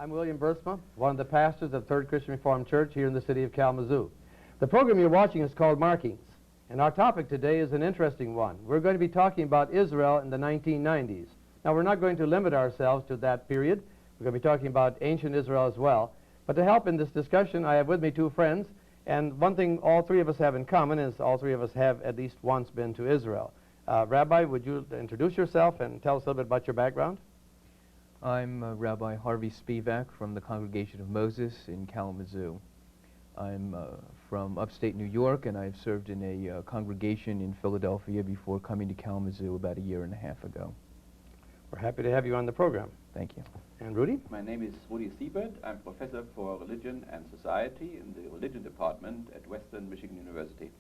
I'm William Buursma, one of the pastors of Third Christian Reformed Church here in the city of Kalamazoo. The program you're watching is called Markings, and our topic today is an interesting one. We're going to be talking about Israel in the 1990s. Now, we're not going to limit ourselves to that period. We're going to be talking about ancient Israel as well. But to help in this discussion, I have with me two friends, and one thing all three of us have in common is all three of us have at least once been to Israel. Rabbi, would you introduce yourself and tell us a little bit about your background? I'm Rabbi Harvey Spivak from the Congregation of Moses in Kalamazoo. I'm from upstate New York, and I've served in a congregation in Philadelphia before coming to Kalamazoo about 1.5 years ago. We're happy to have you on the program. Thank you. And Rudy? My name is Rudolf Siebert. I'm professor for religion and society in the religion department at Western Michigan University.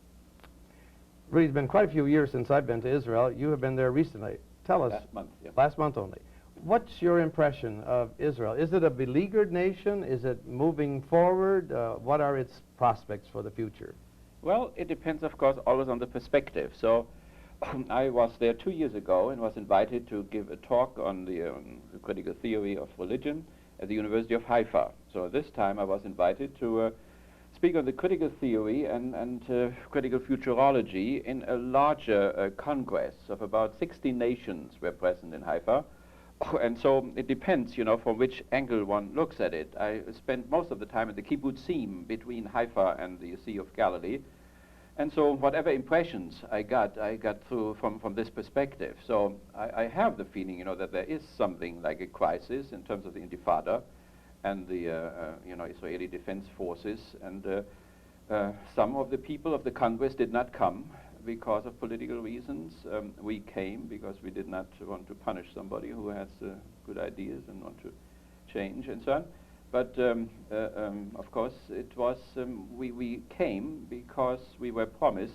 Rudy, it's been quite a few years since I've been to Israel. You have been there recently. Tell us. Last month, yeah. Last month only. What's your impression of Israel? Is it a beleaguered nation? Is it moving forward? What are its prospects for the future? Well, it depends, of course, always on the perspective. So I was there 2 years ago and was invited to give a talk on the critical theory of religion at the University of Haifa. So this time I was invited to speak on the critical theory and critical futurology in a larger congress of about 60 nations were present in Haifa. And so it depends, you know, from which angle one looks at it. I spent most of the time at the kibbutzim between Haifa and the Sea of Galilee. And so whatever impressions I got through from this perspective. So I have the feeling, you know, that there is something like a crisis in terms of the Intifada and the, Israeli Defense Forces. And some of the people of the Congress did not come because of political reasons. We came because we did not want to punish somebody who has good ideas and want to change and so on. But of course, it was we came because we were promised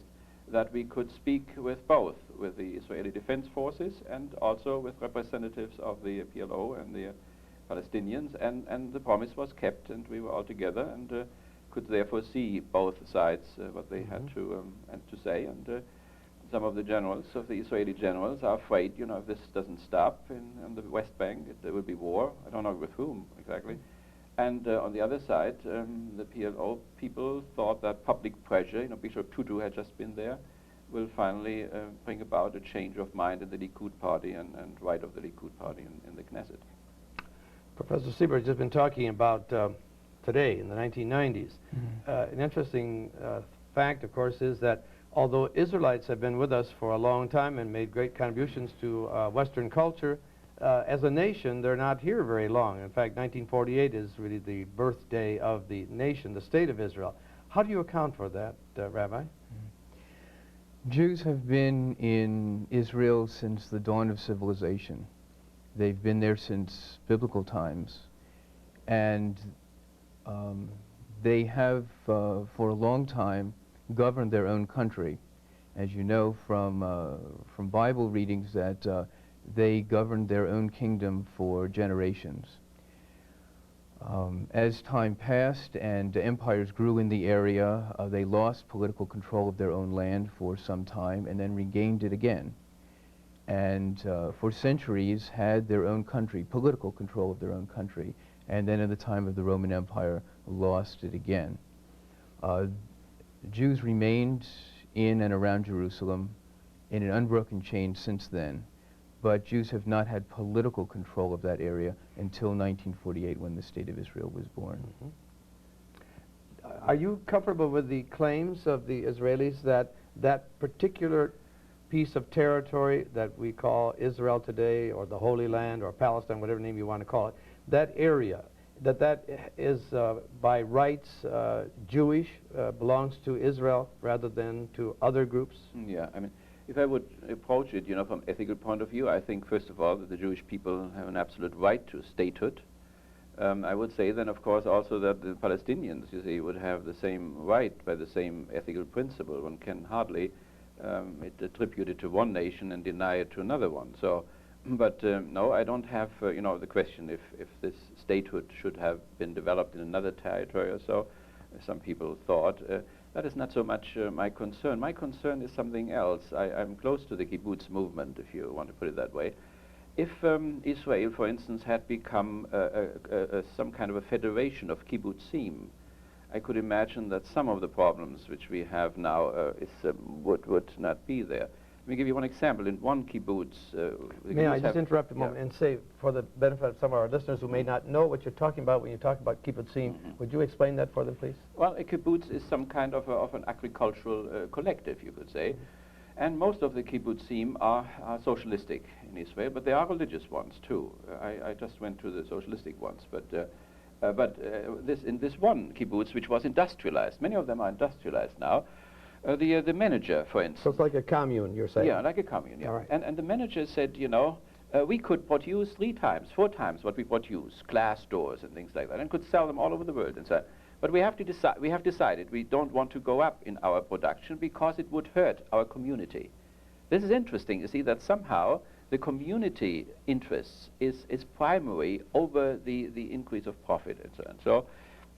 that we could speak with both, with the Israeli Defense Forces and also with representatives of the PLO and the Palestinians, and the promise was kept, and we were all together and could therefore see both sides what they had to say. And some of the generals, of the Israeli generals, are afraid, you know, if this doesn't stop on the West Bank, there will be war. I don't know with whom exactly. And on the other side, the PLO people thought that public pressure, you know, Bishop Tutu had just been there, will finally bring about a change of mind in the Likud party and right of the Likud party in the Knesset. Professor Siebert has just been talking about today, in the 1990s. An interesting fact, of course, is that although Israelites have been with us for a long time and made great contributions to Western culture, as a nation, they're not here very long. In fact, 1948 is really the birthday of the nation, the state of Israel. How do you account for that, Rabbi? Jews have been in Israel since the dawn of civilization. They've been there since biblical times. And they have, for a long time, governed their own country. As you know from Bible readings, that they governed their own kingdom for generations. As time passed and empires grew in the area, they lost political control of their own land for some time and then regained it again. And for centuries had their own country, political control of their own country, and then at the time of the Roman Empire lost it again. Jews remained in and around Jerusalem in an unbroken chain since then, but Jews have not had political control of that area until 1948 when the State of Israel was born. Are you comfortable with the claims of the Israelis that that particular piece of territory that we call Israel today, or the Holy Land, or Palestine, whatever name you want to call it, that area, that is by rights Jewish, belongs to Israel rather than to other groups? Yeah, I mean, if I would approach it, you know, from ethical point of view, I think first of all that the Jewish people have an absolute right to statehood. I would say then, of course, also that the Palestinians, you see, would have the same right by the same ethical principle. One can hardly attribute it to one nation and deny it to another one. So, but no, I don't have, the question if this statehood should have been developed in another territory or so, as some people thought. That is not so much my concern. My concern is something else. I'm close to the kibbutz movement, if you want to put it that way. If Israel, for instance, had become some kind of a federation of kibbutzim, I could imagine that some of the problems which we have now would not be there. Let me give you one example. In one kibbutz... May I just interrupt a moment and say, for the benefit of some of our listeners who may not know what you're talking about when you talk about kibbutzim, would you explain that for them, please? Well, a kibbutz is some kind of an agricultural collective, you could say. And most of the kibbutzim are socialistic in Israel, but there are religious ones too. I just went to the socialistic ones, but in this one kibbutz, which was industrialized, many of them are industrialized now, the manager, for instance... So it's like a commune, you're saying? Yeah, like a commune, yeah. All right. And the manager said, you know, we could produce 3 times, 4 times what we produce, glass doors and things like that, and could sell them all over the world and so on. But we have decided we don't want to go up in our production because it would hurt our community. This is interesting, you see, that somehow the community interests is primary over the increase of profit and so on. So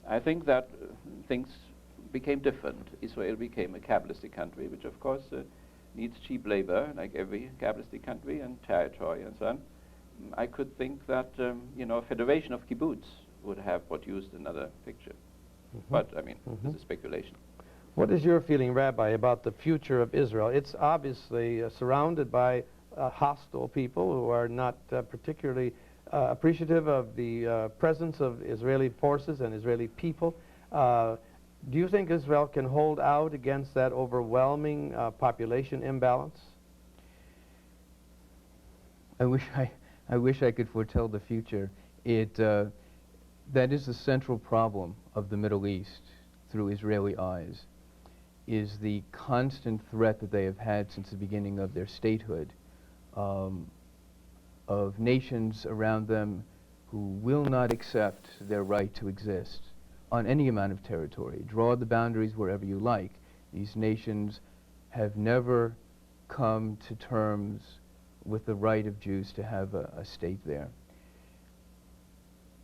I think that things became different. Israel became a capitalistic country, which of course needs cheap labor, like every capitalistic country, and territory and so on. I could think that, you know, a federation of kibbutz would have produced another picture. But, I mean, this is speculation. What is your feeling, Rabbi, about the future of Israel? It's obviously surrounded by hostile people who are not particularly appreciative of the presence of Israeli forces and Israeli people. Do you think Israel can hold out against that overwhelming population imbalance? I wish I could foretell the future. That is the central problem of the Middle East through Israeli eyes, is the constant threat that they have had since the beginning of their statehood, of nations around them who will not accept their right to exist on any amount of territory. Draw the boundaries wherever you like. These nations have never come to terms with the right of Jews to have a state there.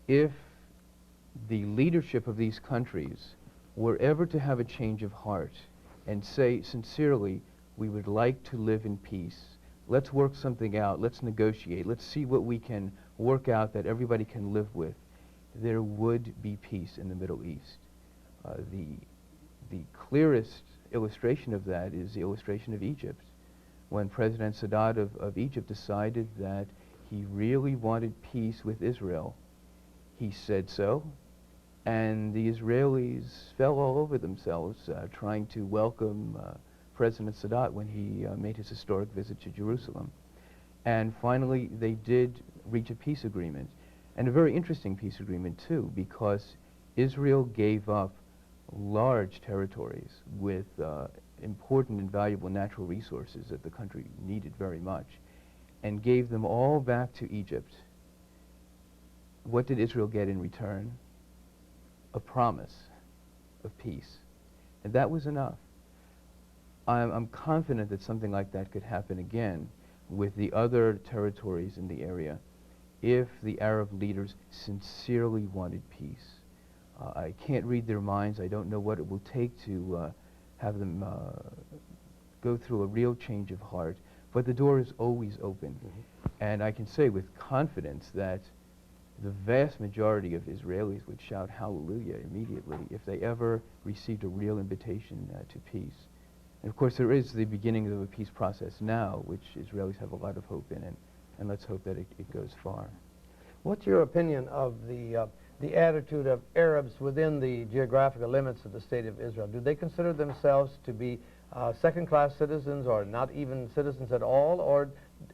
If the leadership of these countries were ever to have a change of heart and say sincerely, we would like to live in peace, let's work something out, let's negotiate, let's see what we can work out that everybody can live with, there would be peace in the Middle East. The clearest illustration of that is the illustration of Egypt. When President Sadat of Egypt decided that he really wanted peace with Israel, he said so, and the Israelis fell all over themselves trying to welcome President Sadat when he made his historic visit to Jerusalem. And finally, they did reach a peace agreement, and a very interesting peace agreement too, because Israel gave up large territories with important and valuable natural resources that the country needed very much, and gave them all back to Egypt. What did Israel get in return? A promise of peace. And that was enough. I'm confident that something like that could happen again with the other territories in the area if the Arab leaders sincerely wanted peace. I can't read their minds. I don't know what it will take to have them go through a real change of heart, but the door is always open. And I can say with confidence that the vast majority of Israelis would shout hallelujah immediately if they ever received a real invitation to peace. And of course there is the beginning of a peace process now, which Israelis have a lot of hope in, and let's hope that it goes far. What's your opinion of the attitude of Arabs within the geographical limits of the State of Israel? Do they consider themselves to be second-class citizens or not even citizens at all? Or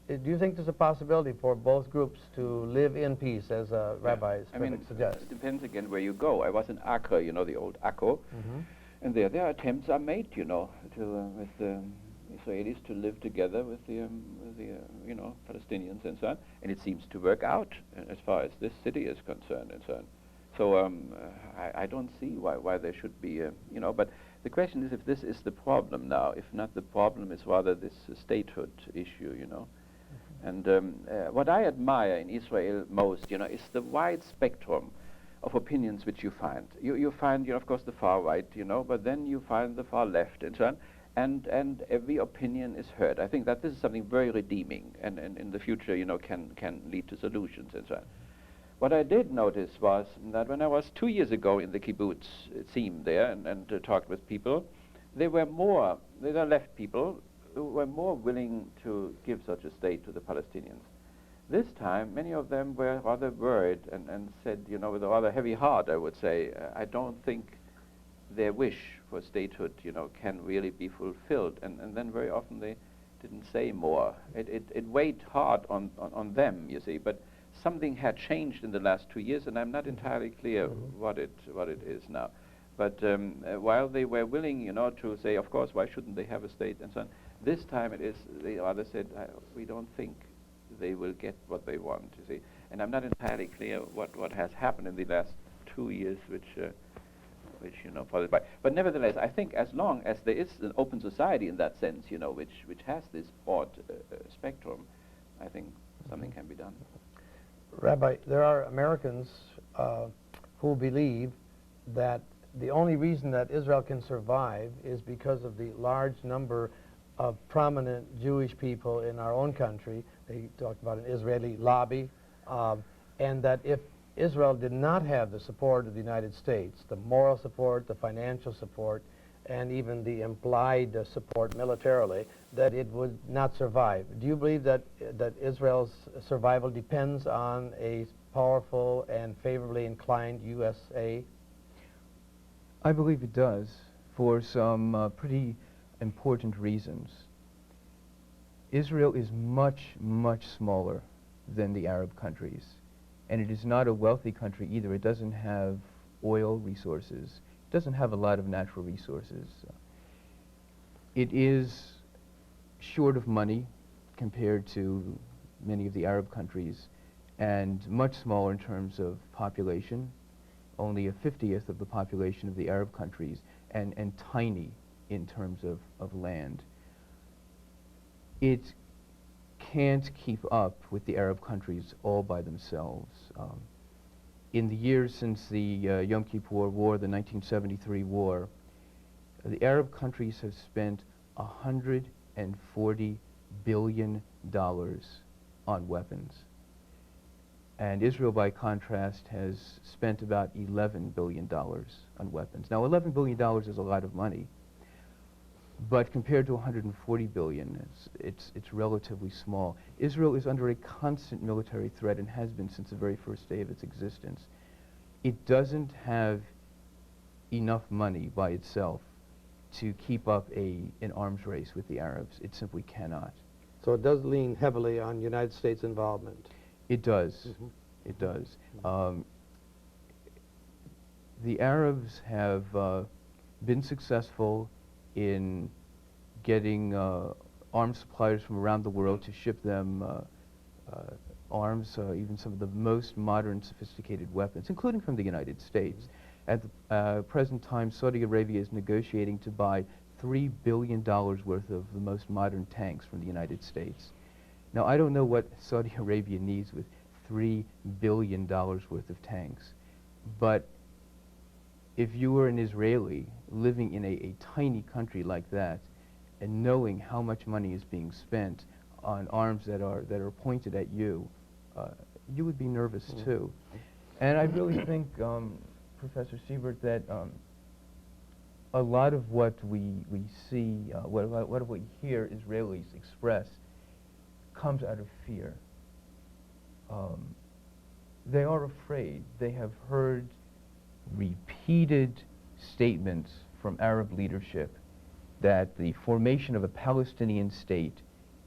do you think there's a possibility for both groups to live in peace, as Rabbi Spivak suggests? It depends again where you go. I was in Akko, you know, the old Akko, and there attempts are made, you know, with the Israelis to live together with the you know, Palestinians and so on, and it seems to work out as far as this city is concerned and so on. So I don't see why there should be, you know, but the question is if this is the problem now. If not, the problem is rather this statehood issue, you know. And what I admire in Israel most, you know, is the wide spectrum of opinions which you find. You find, you know, of course, the far right, you know, but then you find the far left and so on. and every opinion is heard. I think that this is something very redeeming, and in the future, can lead to solutions and so on. What I did notice was that when I was 2 years ago in the kibbutz, it seemed there, and talked with people, they were left people who were more willing to give such a state to the Palestinians. This time, many of them were rather worried and said, with a rather heavy heart, I would say, I don't think their wish for statehood, can really be fulfilled. And then very often they didn't say more. It weighed hard on them, you see, but something had changed in the last 2 years, and I'm not entirely clear what it is now. But while they were willing, to say, of course, why shouldn't they have a state and so on, this time they rather said, we don't think they will get what they want, you see. And I'm not entirely clear what has happened in the last 2 years, which followed by. But nevertheless, I think as long as there is an open society in that sense, which has this broad spectrum, I think something can be done. Rabbi, there are Americans who believe that the only reason that Israel can survive is because of the large number of prominent Jewish people in our own country. They talked about an Israeli lobby, and that if Israel did not have the support of the United States, the moral support, the financial support, and even the implied support militarily, that it would not survive. Do you believe that Israel's survival depends on a powerful and favorably inclined USA? I believe it does, for some pretty important reasons. Israel is much, much smaller than the Arab countries, and it is not a wealthy country either. It doesn't have oil resources. It doesn't have a lot of natural resources. It is short of money compared to many of the Arab countries, and much smaller in terms of population, only a 50th of the population of the Arab countries, and tiny in terms of land. It can't keep up with the Arab countries all by themselves. In the years since the Yom Kippur War, the 1973 war, the Arab countries have spent $140 billion on weapons. And Israel, by contrast, has spent about $11 billion on weapons. Now, $11 billion is a lot of money, but compared to $140 billion, it's relatively small. Israel is under a constant military threat and has been since the very first day of its existence. It doesn't have enough money by itself to keep up an arms race with the Arabs. It simply cannot. So it does lean heavily on United States involvement. It does. It does. The Arabs have been successful in getting arms suppliers from around the world to ship them arms, even some of the most modern, sophisticated weapons, including from the United States. At the present time, Saudi Arabia is negotiating to buy $3 billion worth of the most modern tanks from the United States. Now, I don't know what Saudi Arabia needs with $3 billion worth of tanks, but if you were an Israeli living in a tiny country like that and knowing how much money is being spent on arms that are pointed at you, you would be nervous too. And I really think, Professor Siebert, that a lot of what we see, what we hear Israelis express comes out of fear. They are afraid. They have heard repeated statements from Arab leadership that the formation of a Palestinian state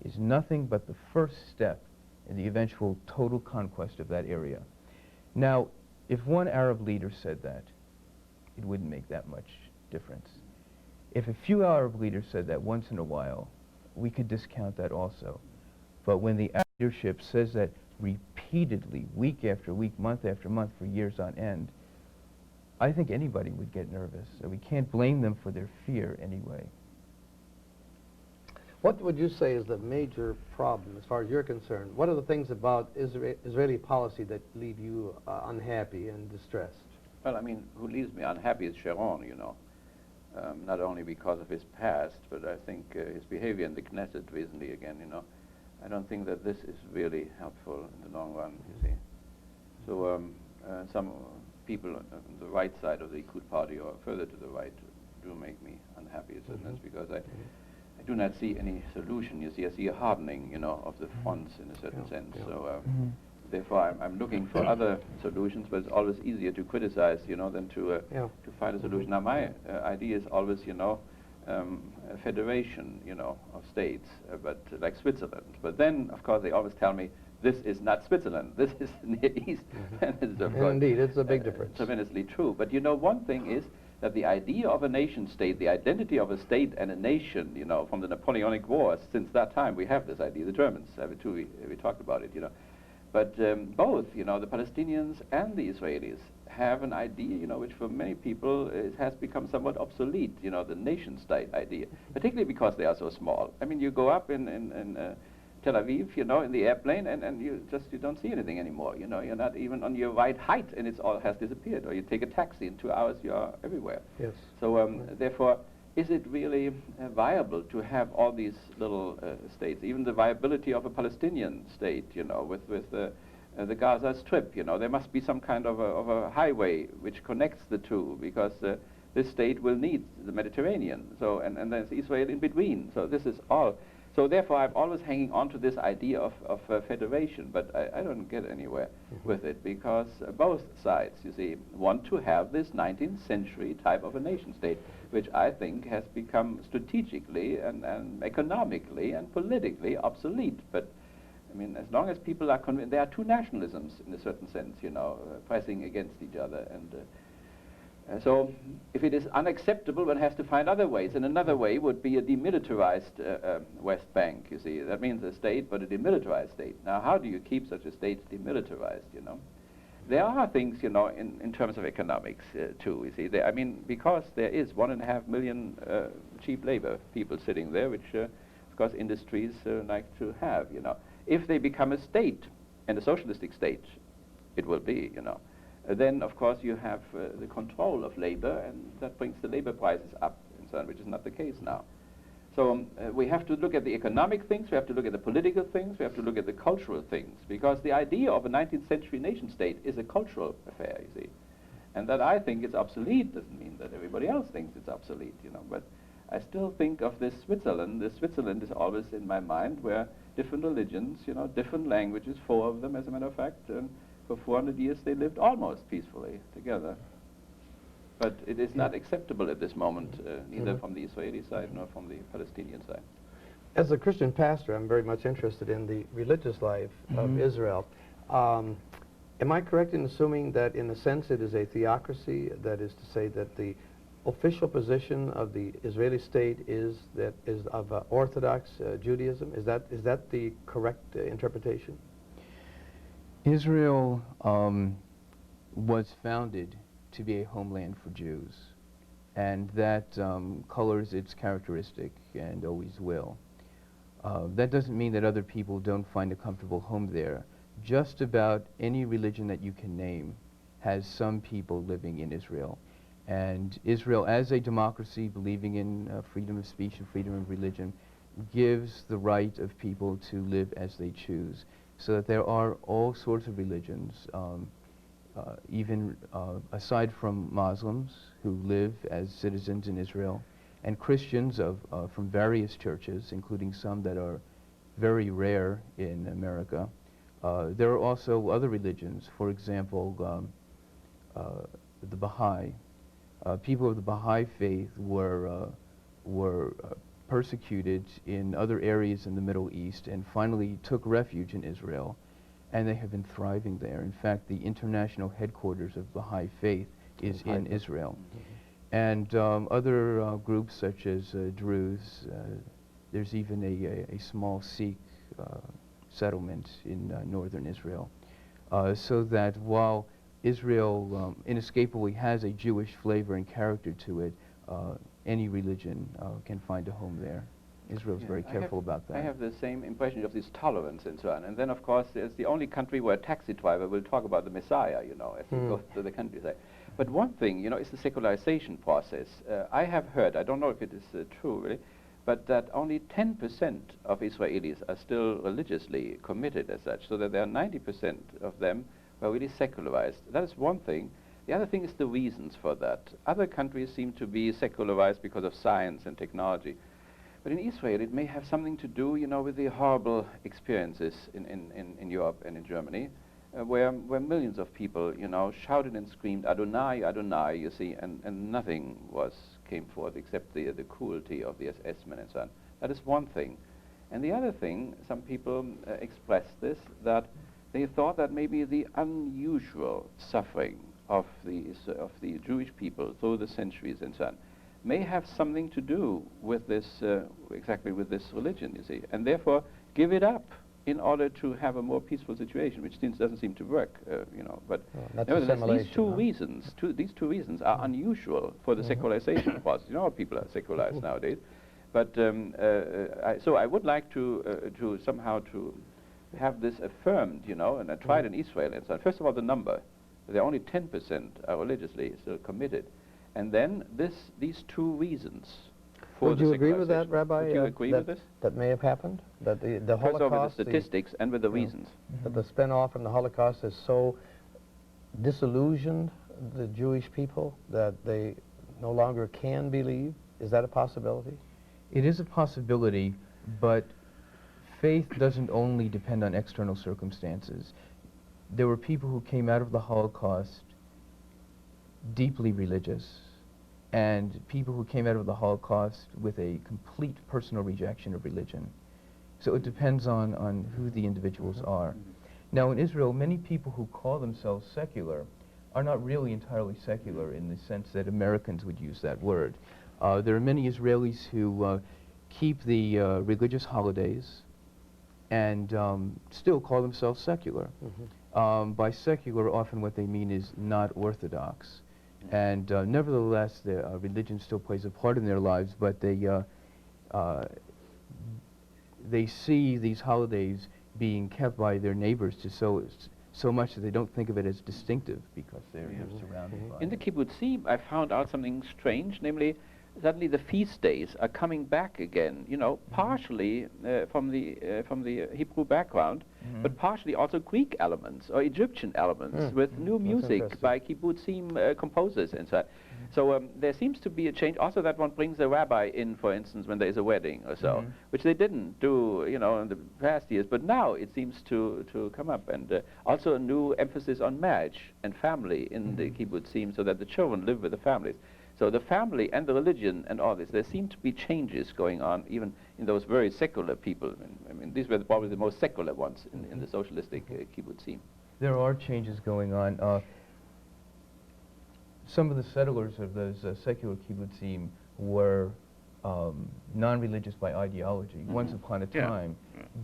is nothing but the first step in the eventual total conquest of that area. Now, if one Arab leader said that, it wouldn't make that much difference. If a few Arab leaders said that once in a while, we could discount that also. But when the Arab leadership says that repeatedly, week after week, month after month, for years on end, I think anybody would get nervous. We can't blame them for their fear anyway. What would you say is the major problem as far as you're concerned? What are the things about Israeli policy that leave you unhappy and distressed? Well, I mean, who leaves me unhappy is Sharon, not only because of his past, but I think his behavior in the Knesset recently again, I don't think that this is really helpful in the long run, you see. So some people on the right side of the Likud party or further to the right do make me unhappy in certain sense, because I do not see any solution. You see, I see a hardening, of the fronts in a certain sense. So therefore, I'm looking for other solutions, but it's always easier to criticize, than to find a solution. Now, my idea is always, a federation, of states, but like Switzerland. But then, of course, they always tell me, this is not Switzerland, this is the Near East. And it's, of course, indeed, it's a big difference. Tremendously true. But, one thing is that the idea of a nation state, the identity of a state and a nation, from the Napoleonic Wars, since that time we have this idea. The Germans have it too, we talked about it, But both, the Palestinians and the Israelis have an idea, which for many people has become somewhat obsolete, the nation-state idea, particularly because they are so small. I mean, you go up in Tel Aviv, in the airplane, and you don't see anything anymore. You're not even on your right height, and it's all has disappeared. Or you take a taxi, in 2 hours you are everywhere. Yes. So therefore, is it really viable to have all these little states? Even the viability of a Palestinian state, with the Gaza Strip, there must be some kind of a highway which connects the two, because this state will need the Mediterranean. So and there's Israel in between. So this is all. So therefore, I'm always hanging on to this idea of federation, but I don't get anywhere with it, because both sides, you see, want to have this 19th century type of a nation state, which I think has become strategically and economically and politically obsolete. But I mean, as long as people are convinced, there are two nationalisms in a certain sense, pressing against each other, and so if it is unacceptable, one has to find other ways, and another way would be a demilitarized West Bank, you see. That means a state, but a demilitarized state. Now, how do you keep such a state demilitarized, There are things, in terms of economics, too, you see. I mean, because there is 1.5 million cheap labor people sitting there, which, of course, industries like to have, If they become a state, and a socialistic state, it will be, then, of course, you have the control of labor, and that brings the labor prices up, and so on, which is not the case now. So we have to look at the economic things, we have to look at the political things, we have to look at the cultural things, because the idea of a 19th century nation state is a cultural affair, you see. And that I think it's obsolete doesn't mean that everybody else thinks it's obsolete, But I still think of this Switzerland. This Switzerland is always in my mind, where different religions, different languages, 4 of them, as a matter of fact, for 400 years they lived almost peacefully together. But it is not acceptable at this moment, neither from the Israeli side nor from the Palestinian side. As a Christian pastor, I'm very much interested in the religious life of Israel. Am I correct in assuming that, in a sense, it is a theocracy? That is to say that the official position of the Israeli state is of Orthodox Judaism? Is that the correct interpretation? Israel was founded to be a homeland for Jews, and that colors its characteristic and always will. That doesn't mean that other people don't find a comfortable home there. Just about any religion that you can name has some people living in Israel. And Israel, as a democracy believing in freedom of speech and freedom of religion, gives the right of people to live as they choose. So that there are all sorts of religions, even aside from Muslims who live as citizens in Israel, and Christians from various churches, including some that are very rare in America. There are also other religions, for example, the Baha'i. People of the Baha'i faith were persecuted in other areas in the Middle East and finally took refuge in Israel, and they have been thriving there. In fact, the international headquarters of Baha'i faith is in Israel. And other groups such as Druze, there's even a small Sikh settlement in northern Israel. So that while Israel inescapably has a Jewish flavor and character to it, any religion can find a home there. Israel is very careful about that. I have the same impression of this tolerance and so on. And then, of course, it's the only country where a taxi driver will talk about the Messiah, as he goes to the countryside. But one thing, is the secularization process. I have heard, I don't know if it is true really, but that only 10% of Israelis are still religiously committed as such, so that there are 90% of them who are really secularized. That is one thing. The other thing is the reasons for that. Other countries seem to be secularized because of science and technology. But in Israel, it may have something to do, with the horrible experiences in Europe and in Germany, where millions of people, shouted and screamed, Adonai, Adonai, you see, and nothing came forth except the cruelty of the SS men and so on. That is one thing. And the other thing, some people expressed this, that they thought that maybe the unusual suffering of the Jewish people through the centuries and so on may have something to do with this, exactly with this religion, you see, and therefore give it up in order to have a more peaceful situation, which doesn't seem to work, But nevertheless, these two reasons are unusual for the secularization process. People are secularized nowadays. But so I would like to somehow to have this affirmed, and I tried in Israel and so on. First of all, the number. There are only 10% are religiously still committed. And then these two reasons for Would you agree with that, Rabbi? Would you agree with this? That may have happened? That the Holocaust... First of all, with the statistics and with the reasons. That the spin-off from the Holocaust is so disillusioned the Jewish people that they no longer can believe? Is that a possibility? It is a possibility, but faith doesn't only depend on external circumstances. There were people who came out of the Holocaust deeply religious, and people who came out of the Holocaust with a complete personal rejection of religion. So it depends on who the individuals are. Now in Israel, many people who call themselves secular are not really entirely secular in the sense that Americans would use that word. There are many Israelis who keep the religious holidays and still call themselves secular. By secular, often what they mean is not orthodox. And nevertheless, the religion still plays a part in their lives, but they see these holidays being kept by their neighbors to so much that they don't think of it as distinctive because they're surrounded by it. In the kibbutzim, I found out something strange, namely, suddenly the feast days are coming back again, partially from the Hebrew background, but partially also Greek elements or Egyptian elements with new music by kibbutzim composers and so on. So there seems to be a change. Also, that one brings a rabbi in, for instance, when there is a wedding or so, which they didn't do, in the past years. But now it seems to come up, and also a new emphasis on marriage and family in the kibbutzim, so that the children live with the families. So the family and the religion and all this, there seem to be changes going on even in those very secular people. I mean these were probably the most secular ones in the socialistic kibbutzim. There are changes going on. Some of the settlers of those secular kibbutzim were non-religious by ideology once upon a time,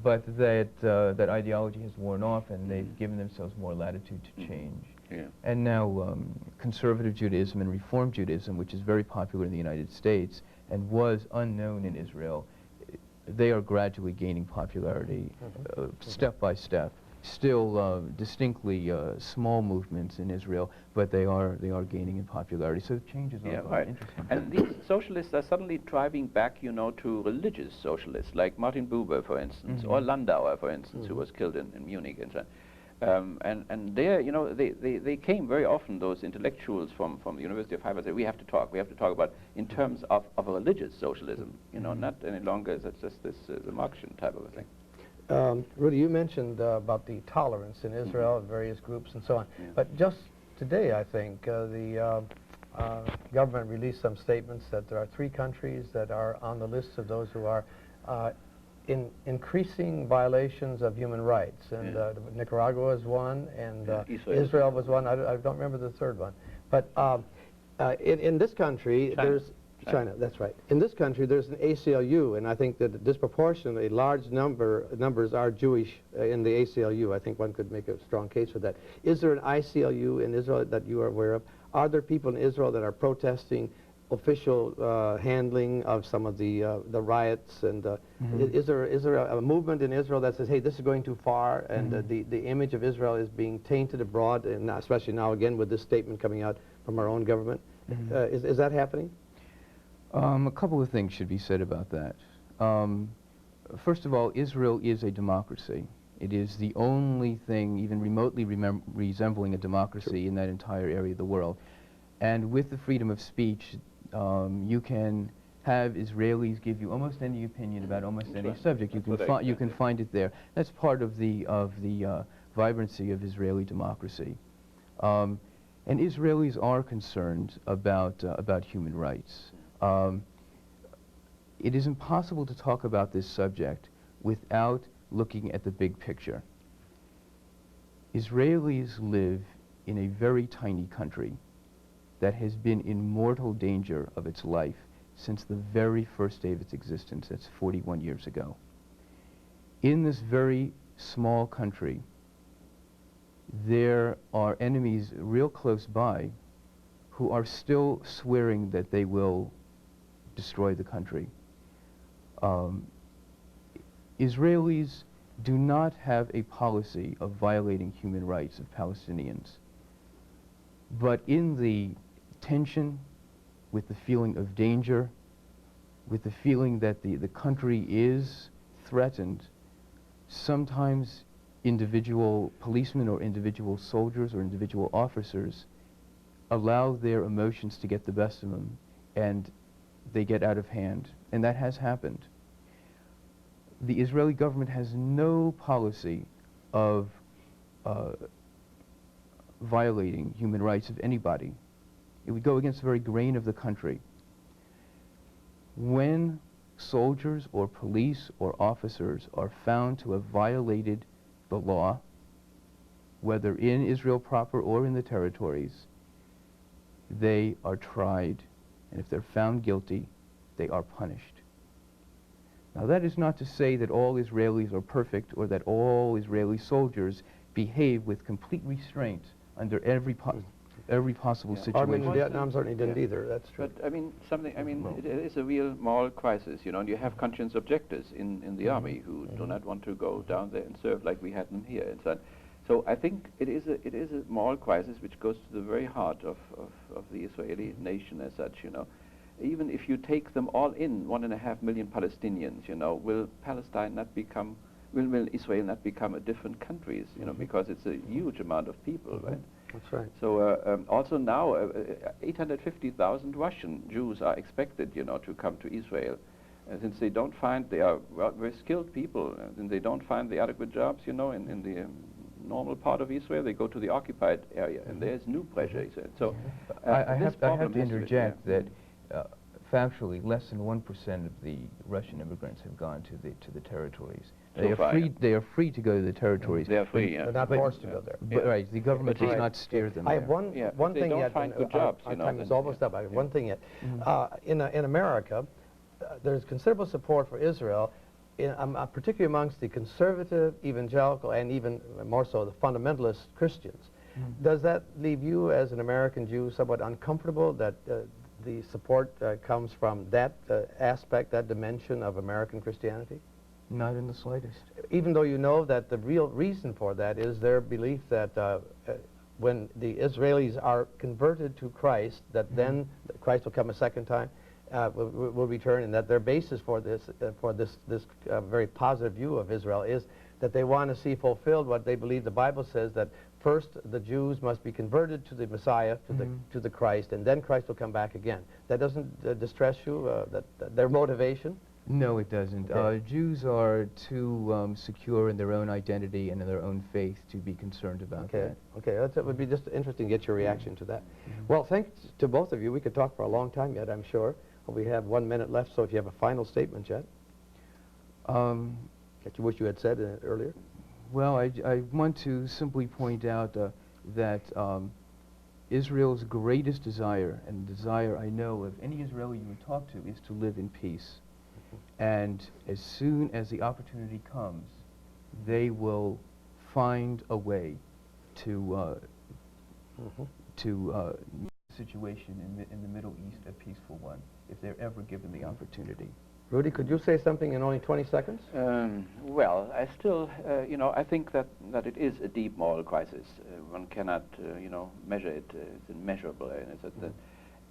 but that ideology has worn off and they've given themselves more latitude to change. And now conservative Judaism and Reform Judaism, which is very popular in the United States and was unknown in Israel, they are gradually gaining popularity step by step. Still distinctly small movements in Israel, but they are gaining in popularity. So changes are interesting. And these socialists are suddenly driving back, to religious socialists like Martin Buber, for instance, or Landauer, for instance, who was killed in Munich and so on. And there, they came very often, those intellectuals from the University of Haifa, say, we have to talk about in terms of a religious socialism, not any longer just this the Marxian type of a thing. Rudy, you mentioned about the tolerance in Israel, various groups and so on. But just today, I think, the government released some statements that there are 3 countries that are on the list of those who are in increasing violations of human rights. And Nicaragua is one, and Israel was one. I don't remember the third one. But in this country, there's China, that's right. In this country, there's an ACLU, and I think that disproportionately large numbers are Jewish in the ACLU. I think one could make a strong case for that. Is there an ICLU in Israel that you are aware of? Are there people in Israel that are protesting official handling of some of the riots? And is there a movement in Israel that says, hey, this is going too far, and the image of Israel is being tainted abroad, and especially now again with this statement coming out from our own government. Is that happening? A couple of things should be said about that. First of all, Israel is a democracy. It is the only thing even remotely resembling a democracy in that entire area of the world. And with the freedom of speech, you can have Israelis give you almost any opinion about almost any subject. You can find it there. That's part of the vibrancy of Israeli democracy. And Israelis are concerned about human rights. It is impossible to talk about this subject without looking at the big picture. Israelis live in a very tiny country that has been in mortal danger of its life since the very first day of its existence. That's 41 years ago. In this very small country, there are enemies real close by who are still swearing that they will destroy the country. Israelis do not have a policy of violating human rights of Palestinians. But in the tension, with the feeling of danger, with the feeling that the country is threatened, sometimes individual policemen or individual soldiers or individual officers allow their emotions to get the best of them, and they get out of hand. And that has happened. The Israeli government has no policy of violating human rights of anybody. It would go against the very grain of the country. When soldiers or police or officers are found to have violated the law, whether in Israel proper or in the territories, they are tried, and if they're found guilty, they are punished. Now, that is not to say that all Israelis are perfect or that all Israeli soldiers behave with complete restraint under every possible situation. Army in Vietnam certainly didn't either, that's true. But I mean, it is a real moral crisis, you know, and you have conscience objectors in the army who do not want to go down there and serve like we had them here and so on. So I think it is a moral crisis which goes to the very heart of the Israeli nation as such, you know. Even if you take them all in, 1.5 million Palestinians, you know, will Israel not become a different country, you know, because it's a huge amount of people, right? That's right. So also now, 850,000 Russian Jews are expected, you know, to come to Israel. Since they don't find, they are very skilled people, and they don't find the adequate jobs, you know, in the normal part of Israel, they go to the occupied area, and there's new pressure. So I have to interject that factually, less than 1% of the Russian immigrants have gone to the territories. They are free to go to the territories. They are free, yeah. They're not forced to go there. But right, the government does not steer them I have there. one thing don't yet. find good jobs, our you know, time is almost up. I have one thing yet. In America, there's considerable support for Israel, particularly amongst the conservative, evangelical, and even more so the fundamentalist Christians. Does that leave you, as an American Jew, somewhat uncomfortable that the support comes from that aspect, that dimension of American Christianity? Not in the slightest. Even though you know that the real reason for that is their belief that when the Israelis are converted to Christ, that then Christ will come a second time, will return, and that their basis for this very positive view of Israel is that they want to see fulfilled what they believe the Bible says, that first the Jews must be converted to the Messiah, to the Christ, and then Christ will come back again. That doesn't distress you, their motivation? No, it doesn't. Okay. Jews are too secure in their own identity and in their own faith to be concerned about that. Okay, that would be just interesting to get your reaction to that. Well, thanks to both of you. We could talk for a long time yet, I'm sure. We have 1 minute left, so if you have a final statement, Chet, that you wish you had said earlier. Well, I want to simply point out that Israel's greatest desire, and the desire I know of any Israeli you would talk to, is to live in peace. And as soon as the opportunity comes, they will find a way to make the situation in the Middle East a peaceful one, if they're ever given the opportunity. Rudy, could you say something in only 20 seconds? Well, I still, I think that it is a deep moral crisis. One cannot, measure it. It's immeasurable.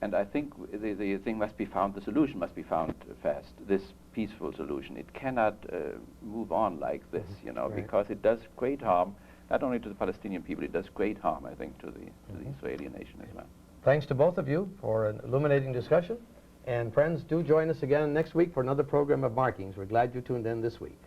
And I think the thing must be found, the solution must be found fast, this peaceful solution. It cannot move on like this, Right. because it does great harm, not only to the Palestinian people, it does great harm, I think, to the Israeli nation as well. Thanks to both of you for an illuminating discussion. And friends, do join us again next week for another program of Markings. We're glad you tuned in this week.